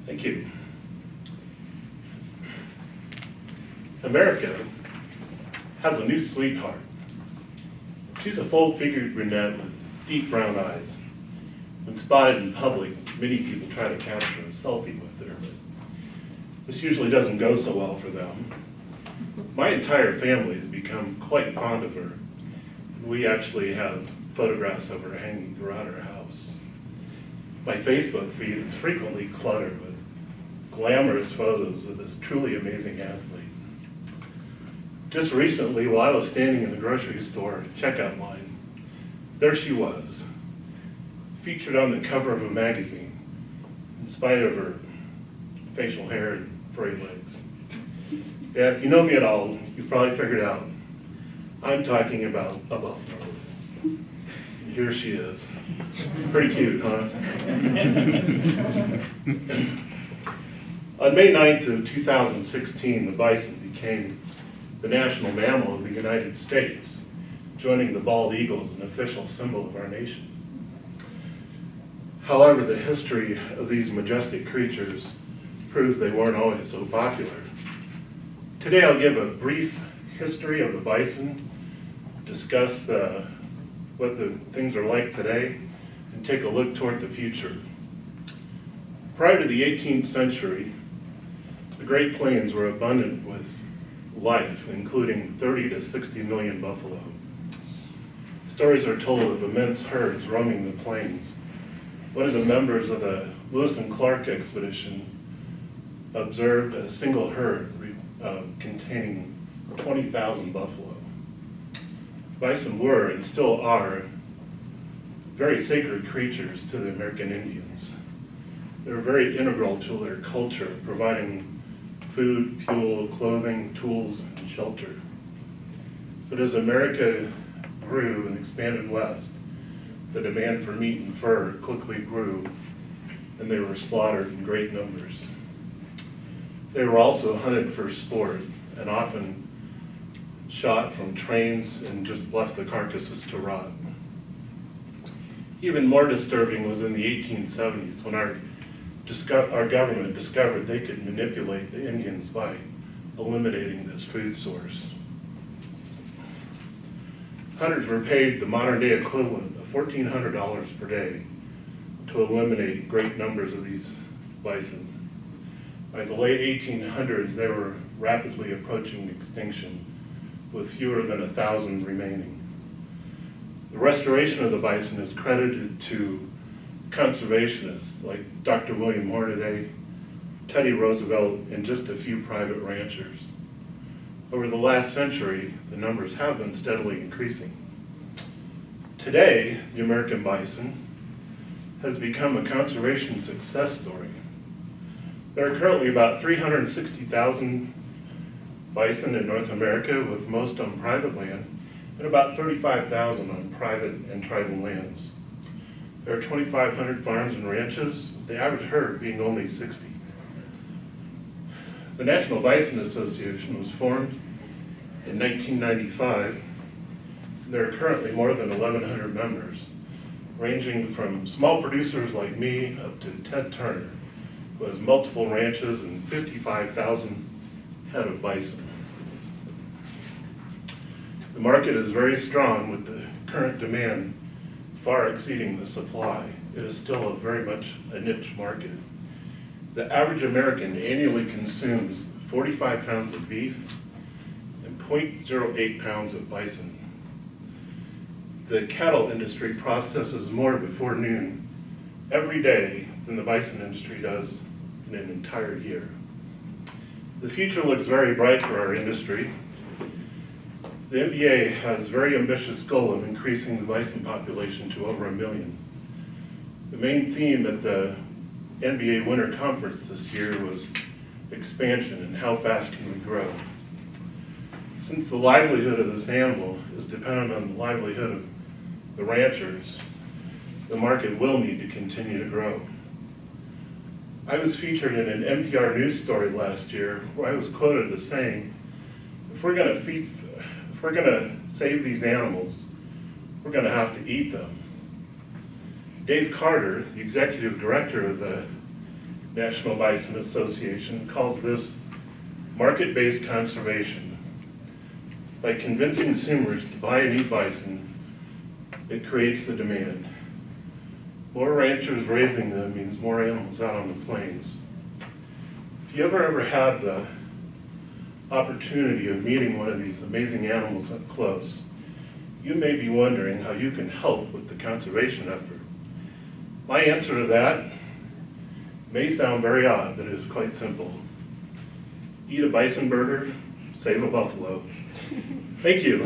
Thank you. America has a new sweetheart. She's a full-figured brunette with deep brown eyes. When spotted in public, many people try to capture a selfie with her, but this usually doesn't go so well for them. My entire family has become quite fond of her. We actually have photographs of her hanging throughout our house. My Facebook feed is frequently cluttered with glamorous photos of this truly amazing athlete. Just recently, while I was standing in the grocery store checkout line, there she was, featured on the cover of a magazine, in spite of her facial hair and furry legs. Yeah, if you know me at all, you've probably figured out I'm talking about a buffalo. And here she is. Pretty cute, huh? On May 9th of 2016, the bison became the national mammal of the United States, joining the bald eagle as an official symbol of our nation. However, the history of these majestic creatures proves they weren't always so popular. Today I'll give a brief history of the bison, discuss what the things are like today, and take a look toward the future. Prior to the 18th century, the Great Plains were abundant with life, including 30 to 60 million buffalo. Stories are told of immense herds roaming the plains. One of the members of the Lewis and Clark expedition observed a single herd containing 20,000 buffalo. Bison were, and still are, very sacred creatures to the American Indians. They're very integral to their culture, providing food, fuel, clothing, tools, and shelter. But as America grew and expanded west, the demand for meat and fur quickly grew, and they were slaughtered in great numbers. They were also hunted for sport and often shot from trains and just left the carcasses to rot. Even more disturbing was in the 1870s when our government discovered they could manipulate the Indians by eliminating this food source. Hunters were paid the modern day equivalent of $1,400 per day to eliminate great numbers of these bison. By the late 1800s, they were rapidly approaching extinction, with fewer than 1,000 remaining. The restoration of the bison is credited to conservationists like Dr. William Hornaday, Teddy Roosevelt, and just a few private ranchers. Over the last century, the numbers have been steadily increasing. Today, the American bison has become a conservation success story. There are currently about 360,000 bison in North America, with most on private land, and about 35,000 on private and tribal lands. There are 2,500 farms and ranches, with the average herd being only 60. The National Bison Association was formed in 1995. There are currently more than 1,100 members, ranging from small producers like me up to Ted Turner, who has multiple ranches and 55,000 head of bison. The market is very strong, with the current demand far exceeding the supply. It is still very much a niche market. The average American annually consumes 45 pounds of beef and 0.08 pounds of bison. The cattle industry processes more before noon every day than the bison industry does in an entire year. The future looks very bright for our industry. The NBA has a very ambitious goal of increasing the bison population to over 1 million. The main theme at the NBA Winter Conference this year was expansion and how fast can we grow. Since the livelihood of this animal is dependent on the livelihood of the ranchers, the market will need to continue to grow. I was featured in an NPR news story last year where I was quoted as saying, if we're going to save these animals, we're going to have to eat them. Dave Carter, the executive director of the National Bison Association, calls this market-based conservation. By convincing consumers to buy and eat bison, it creates the demand. More ranchers raising them means more animals out on the plains. If you ever had the opportunity of meeting one of these amazing animals up close, you may be wondering how you can help with the conservation effort. My answer to that may sound very odd, but it is quite simple. Eat a bison burger, save a buffalo. Thank you.